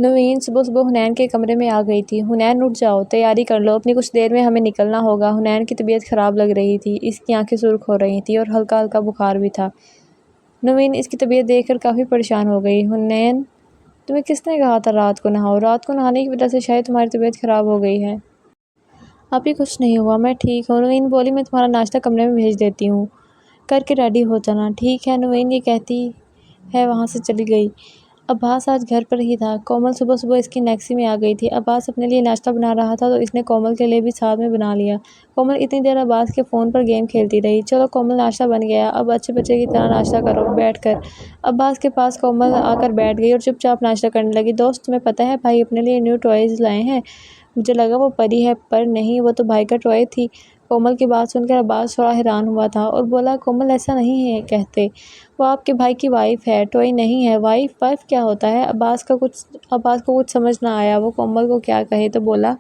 نوین صبح صبح حنین کے کمرے میں آ گئی تھی۔ حنین اٹھ جاؤ، تیاری کر لو، اپنی کچھ دیر میں ہمیں نکلنا ہوگا۔ حنین کی طبیعت خراب لگ رہی تھی، اس کی آنکھیں سرخ ہو رہی تھیں اور ہلکا ہلکا بخار بھی تھا۔ نوین اس کی طبیعت دیکھ کر کافی پریشان ہو گئی۔ حنین، تمہیں کس نے کہا تھا رات کو نہاؤ؟ رات کو نہانے کی وجہ سے شاید تمہاری طبیعت خراب ہو گئی ہے۔ ابھی کچھ نہیں ہوا، میں ٹھیک ہوں۔ نوین بولی، میں تمہارا ناشتہ کمرے میں بھیج دیتی ہوں، کر کے ریڈی ہو جانا۔ ٹھیک ہے، نوین یہ کہتی ہے وہاں سے چلی گئی۔ عباس آج گھر پر ہی تھا۔ کومل صبح صبح اس کی نیکسی میں آ گئی تھی۔ عباس اپنے لیے ناشتہ بنا رہا تھا تو اس نے کومل کے لیے بھی ساتھ میں بنا لیا۔ کومل اتنی دیر عباس کے فون پر گیم کھیلتی رہی۔ چلو کومل، ناشتہ بن گیا، اب اچھے بچے کی طرح ناشتہ کرو بیٹھ کر۔ عباس کے پاس کومل آ کر بیٹھ گئی اور چپ چاپ ناشتہ کرنے لگی۔ دوست، تمہیں پتہ ہے بھائی اپنے لیے نیو ٹوائز لائے ہیں؟ مجھے لگا وہ پری ہے، پر نہیں، وہ تو بھائی کا ٹوائے تھی۔ کومل کی بات سن کر عباس تھوڑا حیران ہوا تھا اور بولا، کومل ایسا نہیں ہے کہتے، وہ آپ کے بھائی کی وائف ہے، ٹوائے نہیں ہے۔ وائف کیا ہوتا ہے؟ عباس کو کچھ سمجھ نہ آیا، وہ کومل کو کیا کہے تو بولا،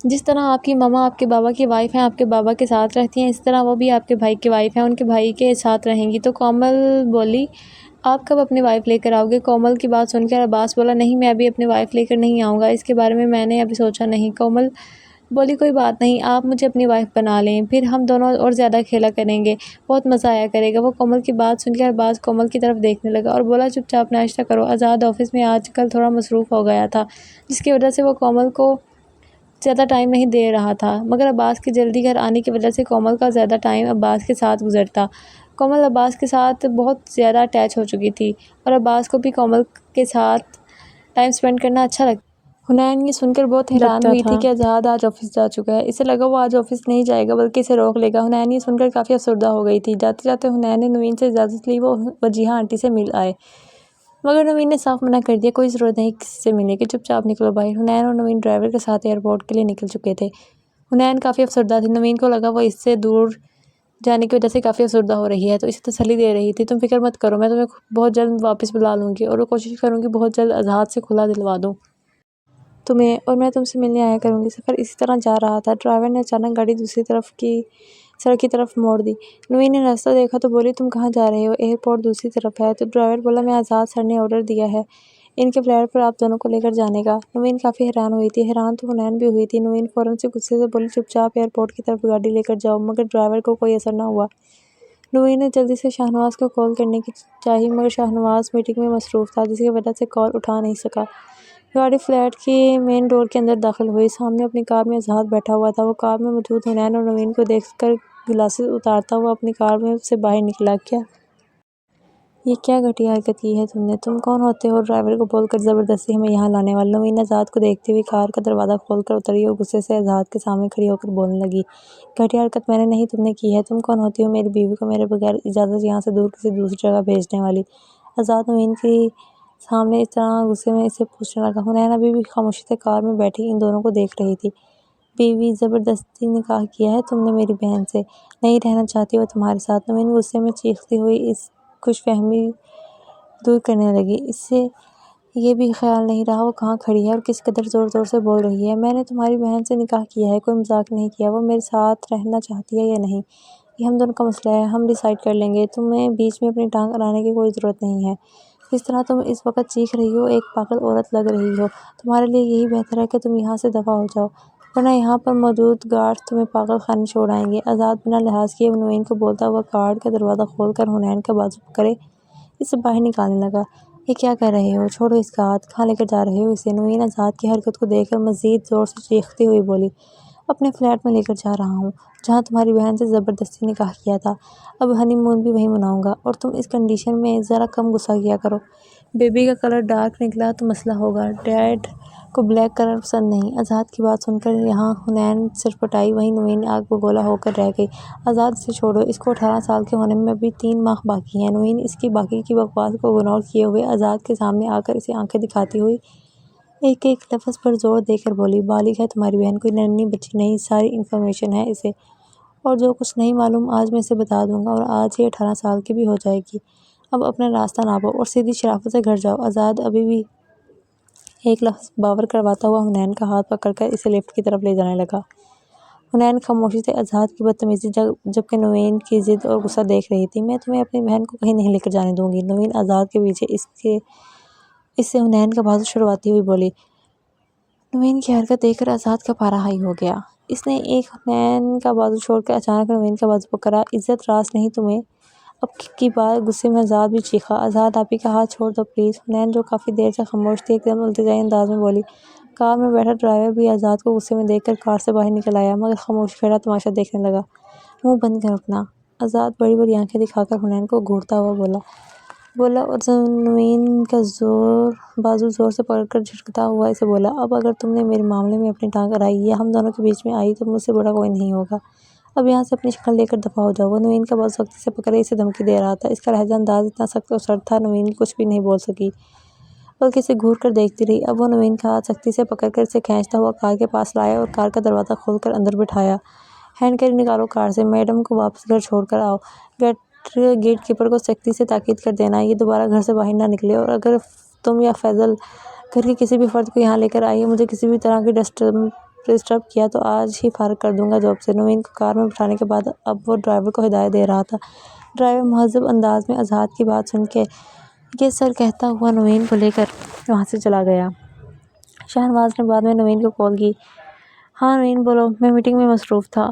جس طرح آپ کی ماما آپ کے بابا کی وائف ہیں، آپ کے بابا کے ساتھ رہتی ہیں، اس طرح وہ بھی آپ کے بھائی کی وائف ہیں، ان کے بھائی کے ساتھ رہیں گی۔ تو کومل بولی، آپ کب اپنی وائف لے کر آؤ گے؟ کومل کی بات سن کر عباس بولا، نہیں، میں ابھی اپنی وائف لے کر نہیں آؤں گا، اس کے بارے میں نے ابھی سوچا نہیں۔ کومل بولی، کوئی بات نہیں، آپ مجھے اپنی وائف بنا لیں، پھر ہم دونوں اور زیادہ کھیلا کریں گے، بہت مزہ آیا کرے گا۔ وہ کومل کی بات سن کر عباس کومل کی طرف دیکھنے لگا اور بولا، چپ چاپ ناشتہ کرو۔ آزاد آفس میں آج کل تھوڑا مصروف ہو گیا تھا، جس کی وجہ سے وہ کومل کو زیادہ ٹائم نہیں دے رہا تھا، مگر عباس کے جلدی گھر آنے کی وجہ سے کومل کا زیادہ ٹائم عباس کے ساتھ گزرتا۔ کومل عباس کے ساتھ بہت زیادہ اٹیچ ہو چکی تھی اور عباس کو بھی کومل کے ساتھ ٹائم سپینڈ کرنا اچھا لگتا۔ حنین یہ سن کر بہت حیران ہوئی تھی کہ آزاد آج آفس جا چکا ہے، اسے لگا وہ آج آفس نہیں جائے گا بلکہ اسے روک لے گا۔ حنین یہ سن کر کافی افسردہ ہو گئی تھی۔ جاتے جاتے حنین نے نوین سے اجازت لی وہ وجیہہ آنٹی سے مل آئے، مگر نوین نے صاف منع کر دیا، کوئی ضرورت نہیں کسی سے ملنے کی، چپ چاپ نکلو باہر۔ حنین اور نوین ڈرائیور کے ساتھ ایئرپورٹ کے لیے نکل چکے تھے۔ حنین کافی افسردہ تھی، نوین کو لگا وہ اس سے دور جانے کی وجہ سے کافی افسردہ ہو رہی ہے تو اسے تسلی دے رہی تھی، تم فکر مت کرو، میں تمہیں بہت جلد واپس بلا لوں گی اور کوشش کروں گی بہت جلد آزاد سے کھلا دلوا دوں تمہیں، اور میں تم سے ملنے آیا کروں گی۔ سفر اسی طرح جا رہا تھا، ڈرائیور نے اچانک گاڑی دوسری طرف کی سڑک کی طرف موڑ دی۔ نوین نے راستہ دیکھا تو بولی، تم کہاں جا رہے ہو؟ ایئرپورٹ دوسری طرف ہے۔ تو ڈرائیور بولا، میں آزاد سر نے آرڈر دیا ہے ان کے فلیٹ پر آپ دونوں کو لے کر جانے کا۔ نوین کافی حیران ہوئی تھی، حیران تو حنین بھی ہوئی تھی۔ نوین فوراً سے غصے سے بولی، چپ چاپ ایئرپورٹ کی طرف گاڑی لے کر جاؤ، مگر ڈرائیور کو کوئی اثر نہ ہوا۔ نوین نے جلدی سے شاہنواز کو کال کرنے کی چاہی مگر شاہنواز میٹنگ میں مصروف تھا، جس کی وجہ سے کال اٹھا نہیں سکا۔ گاڑی فلیٹ کی مین ڈور کے اندر داخل ہوئی، سامنے اپنی کار میں آزاد بیٹھا ہوا تھا۔ وہ کار میں موجود حنین اور نوین کو دیکھ کر گلاسز اتارتا ہوا اپنی کار میں سے باہر نکلا۔ یہ کیا گھٹیا حرکت کی ہے تم نے؟ تم کون ہوتے ہو ڈرائیور کو بول کر زبردستی ہمیں یہاں لانے والے؟ نوین آزاد کو دیکھتی ہوئی کار کا دروازہ کھول کر اتری اور غصے سے آزاد کے سامنے کھڑی ہو کر بولنے لگی، گھٹیا حرکت میں نے نہیں، تم نے کی ہے۔ تم کون ہوتی ہو میری بیوی کو میرے بغیر اجازت یہاں سے دور کسی دوسری جگہ بھیجنے والی؟ آزاد نوین کے سامنے اس طرح غصے میں اسے پوچھنے لگا۔ حنین ابھی بھی خاموشی سے کار میں بیٹھی ان دونوں کو دیکھ رہی تھی۔ بیوی؟ زبردستی نکاح کیا ہے تم نے میری بہن سے؟ نہیں رہنا چاہتی وہ تمہارے ساتھ؟ نوین غصے میں چیختی ہوئی اس خوش فہمی دور کرنے لگی۔ اس سے یہ بھی خیال نہیں رہا وہ کہاں کھڑی ہے اور کس قدر زور زور سے بول رہی ہے۔ میں نے تمہاری بہن سے نکاح کیا ہے، کوئی مذاق نہیں کیا۔ وہ میرے ساتھ رہنا چاہتی ہے یا نہیں، یہ ہم دونوں کا مسئلہ ہے، ہم ڈیسائیڈ کر لیں گے، تمہیں بیچ میں اپنی ٹانگ اڑانے کی کوئی ضرورت نہیں ہے۔ جس طرح تم اس وقت چیخ رہی ہو ایک پاگل عورت لگ رہی ہو، تمہارے لیے یہی بہتر ہے کہ تم یہاں سے دفع ہو جاؤ، ورنہ یہاں پر موجود گارڈ تمہیں پاگل خانے چھوڑ آئیں گے۔ آزاد بنا لحاظ کیے نوین کو بولتا ہوا گارڈ کا دروازہ کھول کر حنین کا بازو پکڑے اسے باہر نکالنے لگا۔ یہ کیا کر رہے ہو؟ چھوڑو اس کا ہاتھ، کہاں لے کر جا رہے ہو اسے؟ نوین آزاد کی حرکت کو دیکھ کر مزید زور سے چیختی ہوئی بولی، اپنے فلیٹ میں لے کر جا رہا ہوں جہاں تمہاری بہن سے زبردستی نکاح کیا تھا، اب ہنی مون بھی وہیں مناؤں گا، اور تم اس کنڈیشن میں ذرا کم غصہ کیا کرو، بیبی کا کلر ڈارک نکلا تو مسئلہ ہوگا، ڈیڈ کو بلیک کلر پسند نہیں۔ آزاد کی بات سن کر یہاں حنین سر پٹائی وہیں نوین آگ بگولا ہو کر رہ گئی۔ آزاد اسے چھوڑو، اس کو 18 سال کے ہونے میں ابھی 3 ماہ باقی ہیں۔ نوین اس کی باقی کی بکواس کو اگنور کیے ہوئے آزاد کے سامنے آ کر اسے آنکھیں دکھاتی ہوئی ایک ایک لفظ پر زور دے کر بولی، بالغ ہے تمہاری بہن، کوئی ننھی بچی نہیں، ساری انفارمیشن ہے اسے، اور جو کچھ نہیں معلوم آج میں اسے بتا دوں گا، اور آج یہ 18 سال کی بھی ہو جائے گی۔ اب اپنا راستہ ناپو اور سیدھی شرافت سے گھر جاؤ۔ آزاد ابھی بھی ایک لفظ باور کرواتا ہوا حنین کا ہاتھ پکڑ کر اسے لفٹ کی طرف لے جانے لگا۔ حنین خاموشی سے آزاد کی بدتمیزی جبکہ نوین کی ضد اور غصہ دیکھ رہی تھی۔ میں تمہیں اپنی بہن کو کہیں نہیں لے کر جانے دوں گی۔ نوین آزاد کے پیچھے اس کے اس سے حنین کا بازو چھڑواتی ہوئی بولی۔ نوین کی حرکت دیکھ کر آزاد کا پارا ہائی ہو گیا۔ اس نے ایک حنین کا بازو چھوڑ کر اچانک نوین کا بازو پکڑا۔ عزت راست نہیں تمہیں؟ اب کی بار غصے میں آزاد بھی چیخا۔ آزاد آپ ہی کا ہاتھ چھوڑ دو پلیز۔ حنین جو کافی دیر سے خاموش تھی ایک دم التجائی انداز میں بولی۔ کار میں بیٹھا ڈرائیور بھی آزاد کو غصے میں دیکھ کر کار سے باہر نکل آیا مگر خاموشی کھڑا تماشا دیکھنے لگا۔ منہ بند کر اپنا۔ آزاد بڑی بڑی آنکھیں دکھا کر حنین کو گھورتا ہوا بولا اور نوین کا بازو زور سے پکڑ کر جھٹکتا ہوا اسے بولا، اب اگر تم نے میرے معاملے میں اپنی ٹانگ اڑائی یا ہم دونوں کے بیچ میں آئی تو مجھ سے بڑا کوئی نہیں ہوگا۔ اب یہاں سے اپنی شکل لے کر دفعہ ہو جاؤ۔ وہ نوین کا بازو سختی سے پکڑے اسے دھمکی دے رہا تھا۔ اس کا لہجہ انداز اتنا سخت اور سرد تھا نوین کچھ بھی نہیں بول سکی بلکہ اسے گھور کر دیکھتی رہی۔ اب وہ نوین کا ہاتھ سختی سے پکڑ کر اسے کھینچتا ہوا کار کے پاس لایا اور کار کا دروازہ کھول کر اندر بٹھایا۔ ہینڈ کیری نکالو کار سے۔ میڈم کو واپس گھر چھوڑ کر آؤ۔ گیٹ کیپر کو سختی سے تاکید کر دینا یہ دوبارہ گھر سے باہر نہ نکلے اور اگر تم یا فیصل گھر کے کسی بھی فرد کو یہاں لے کر آئیے مجھے کسی بھی طرح کی ڈسٹرب کیا تو آج ہی فارغ کر دوں گا جاب سے۔ نوین کو کار میں بٹھانے کے بعد اب وہ ڈرائیور کو ہدایت دے رہا تھا۔ ڈرائیور مہذب انداز میں آزاد کی بات سن کے یس سر کہتا ہوا نوین کو لے کر وہاں سے چلا گیا۔ شہنواز نے بعد میں نوین کو کال کی۔ ہاں نوین بولو، میں میٹنگ میں مصروف تھا،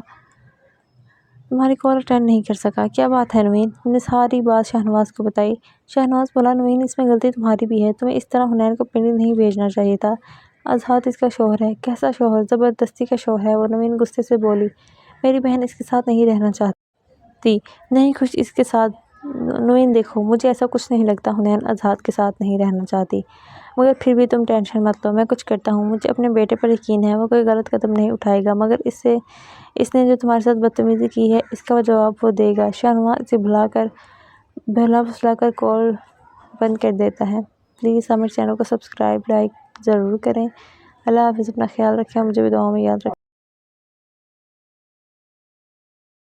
تمہاری کال اٹینڈ نہیں کر سکا۔ کیا بات ہے نوین؟ نے ساری بات شہنواز کو بتائی۔ شہنواز بولا، نوین اس میں غلطی تمہاری بھی ہے، تمہیں اس طرح حنین کو پنڈی نہیں بھیجنا چاہیے تھا۔ آزاد اس کا شوہر ہے۔ کیسا شوہر؟ زبردستی کا شوہر ہے وہ۔ نوین غصے سے بولی۔ میری بہن اس کے ساتھ نہیں رہنا چاہتی، نہیں خوش اس کے ساتھ۔ نوین دیکھو مجھے ایسا کچھ نہیں لگتا حنین آزاد کے ساتھ نہیں رہنا چاہتی، مگر پھر بھی تم ٹینشن مت لو، میں کچھ کرتا ہوں۔ مجھے اپنے بیٹے پر یقین ہے وہ کوئی غلط قدم نہیں اٹھائے گا مگر اس نے جو تمہارے ساتھ بدتمیزی کی ہے اس کا جواب وہ دے گا۔ شہنواز اسے بہلا پھسلا کر کال بند کر دیتا ہے۔ پلیز ہمارے چینل کو سبسکرائب لائک ضرور کریں۔ اللہ حافظ، اپنا خیال رکھیں اور مجھے بھی دعاؤں میں یاد رکھیں۔